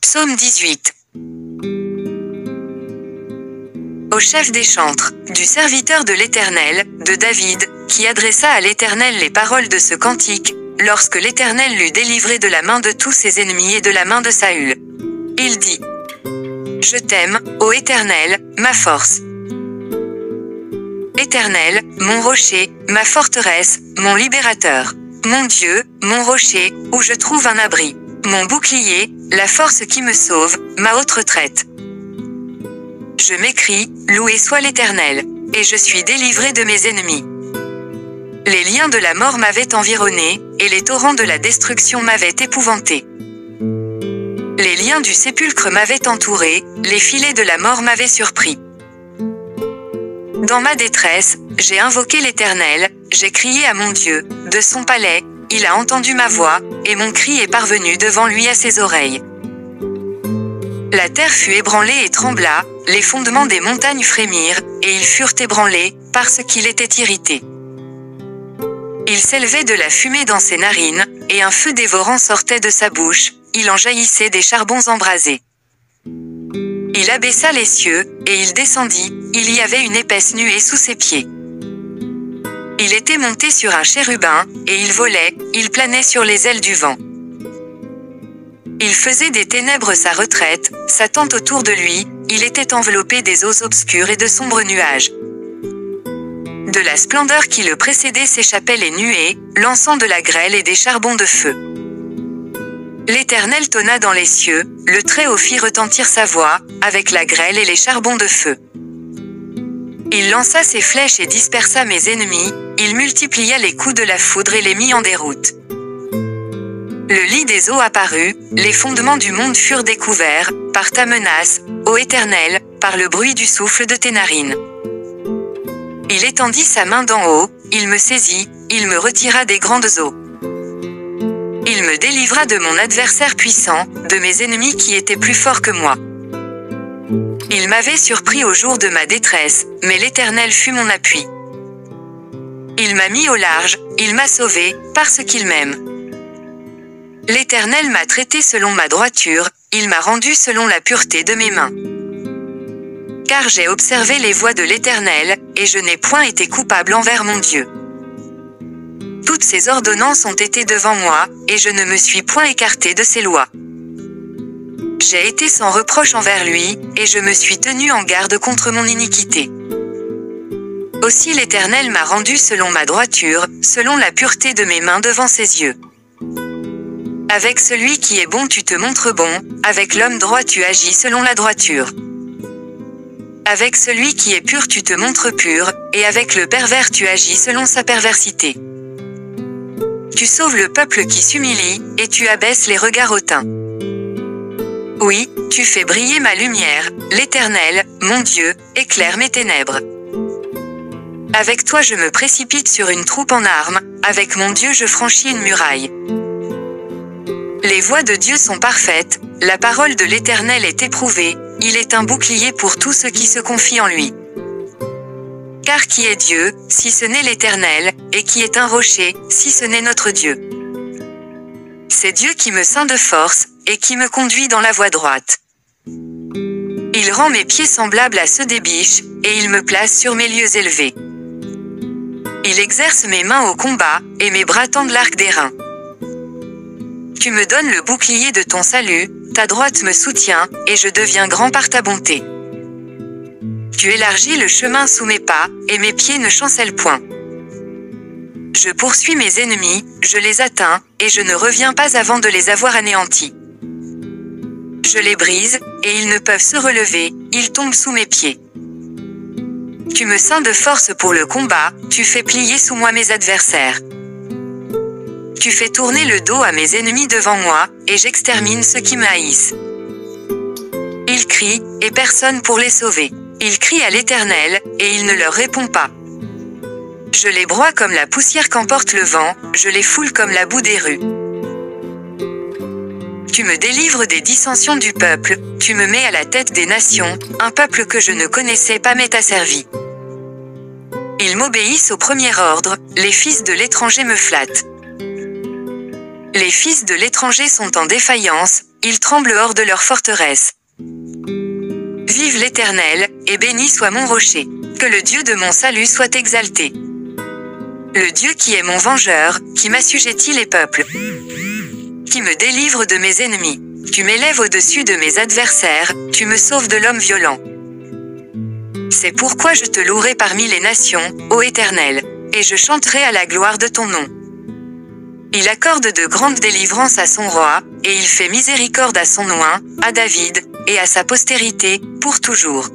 Psaume 18. Au chef des chantres, du serviteur de l'Éternel, de David, qui adressa à l'Éternel les paroles de ce cantique, lorsque l'Éternel l'eut délivré de la main de tous ses ennemis et de la main de Saül. Il dit: Je t'aime, ô Éternel, ma force. Éternel, mon rocher, ma forteresse, mon libérateur. Mon Dieu, mon rocher, où je trouve un abri. Mon bouclier, la force qui me sauve, ma haute retraite. Je m'écrie: Loué soit l'Éternel. Et je suis délivré de mes ennemis. Les liens de la mort m'avaient environné, et les torrents de la destruction m'avaient épouvanté. Les liens du sépulcre m'avaient entouré, les filets de la mort m'avaient surpris. Dans ma détresse, j'ai invoqué l'Éternel, j'ai crié à mon Dieu, de son palais, il a entendu ma voix, et mon cri est parvenu devant lui à ses oreilles. La terre fut ébranlée et trembla, les fondements des montagnes frémirent, et ils furent ébranlés, parce qu'il était irrité. Il s'élevait de la fumée dans ses narines, et un feu dévorant sortait de sa bouche, il en jaillissait des charbons embrasés. Il abaissa les cieux, et il descendit, il y avait une épaisse nuée sous ses pieds. Il était monté sur un chérubin, et il volait, il planait sur les ailes du vent. Il faisait des ténèbres sa retraite, sa tente autour de lui, il était enveloppé des eaux obscures et de sombres nuages. De la splendeur qui le précédait s'échappaient les nuées, lançant de la grêle et des charbons de feu. L'Éternel tonna dans les cieux, le Très-Haut fit retentir sa voix, avec la grêle et les charbons de feu. Il lança ses flèches et dispersa mes ennemis, il multiplia les coups de la foudre et les mit en déroute. Le lit des eaux apparut, les fondements du monde furent découverts, par ta menace, ô Éternel, par le bruit du souffle de tes narines. Il étendit sa main d'en haut, il me saisit, il me retira des grandes eaux. Il me délivra de mon adversaire puissant, de mes ennemis qui étaient plus forts que moi. Il m'avait surpris au jour de ma détresse, mais l'Éternel fut mon appui. Il m'a mis au large, il m'a sauvé, parce qu'il m'aime. L'Éternel m'a traité selon ma droiture, il m'a rendu selon la pureté de mes mains. Car j'ai observé les voies de l'Éternel, et je n'ai point été coupable envers mon Dieu. Toutes ses ordonnances ont été devant moi, et je ne me suis point écarté de ses lois. J'ai été sans reproche envers lui, et je me suis tenu en garde contre mon iniquité. Aussi l'Éternel m'a rendu selon ma droiture, selon la pureté de mes mains devant ses yeux. Avec celui qui est bon tu te montres bon, avec l'homme droit tu agis selon la droiture. Avec celui qui est pur tu te montres pur, et avec le pervers tu agis selon sa perversité. Tu sauves le peuple qui s'humilie, et tu abaisses les regards hautains. Oui, tu fais briller ma lumière, l'Éternel, mon Dieu, éclaire mes ténèbres. Avec toi je me précipite sur une troupe en armes, avec mon Dieu je franchis une muraille. Les voies de Dieu sont parfaites, la parole de l'Éternel est éprouvée, il est un bouclier pour tous ceux qui se confient en lui. Car qui est Dieu, si ce n'est l'Éternel, et qui est un rocher, si ce n'est notre Dieu? C'est Dieu qui me ceint de force, et qui me conduit dans la voie droite. Il rend mes pieds semblables à ceux des biches, et il me place sur mes lieux élevés. Il exerce mes mains au combat, et mes bras tendent l'arc d'airain. Tu me donnes le bouclier de ton salut, ta droite me soutient, et je deviens grand par ta bonté. Tu élargis le chemin sous mes pas, et mes pieds ne chancellent point. Je poursuis mes ennemis, je les atteins, et je ne reviens pas avant de les avoir anéantis. Je les brise, et ils ne peuvent se relever, ils tombent sous mes pieds. Tu me ceins de force pour le combat, tu fais plier sous moi mes adversaires. Tu fais tourner le dos à mes ennemis devant moi, et j'extermine ceux qui me haïssent. Ils crient, et personne pour les sauver. Ils crient à l'Éternel, et il ne leur répond pas. Je les broie comme la poussière qu'emporte le vent, je les foule comme la boue des rues. Tu me délivres des dissensions du peuple, tu me mets à la tête des nations, un peuple que je ne connaissais pas m'est asservi. Ils m'obéissent au premier ordre, les fils de l'étranger me flattent. Les fils de l'étranger sont en défaillance, ils tremblent hors de leur forteresse. Vive l'Éternel, et béni soit mon rocher. Que le Dieu de mon salut soit exalté. Le Dieu qui est mon vengeur, qui m'assujettit les peuples, qui me délivre de mes ennemis. Tu m'élèves au-dessus de mes adversaires, tu me sauves de l'homme violent. C'est pourquoi je te louerai parmi les nations, ô Éternel, et je chanterai à la gloire de ton nom. Il accorde de grandes délivrances à son roi, et il fait miséricorde à son oint, à David, et à sa postérité, pour toujours.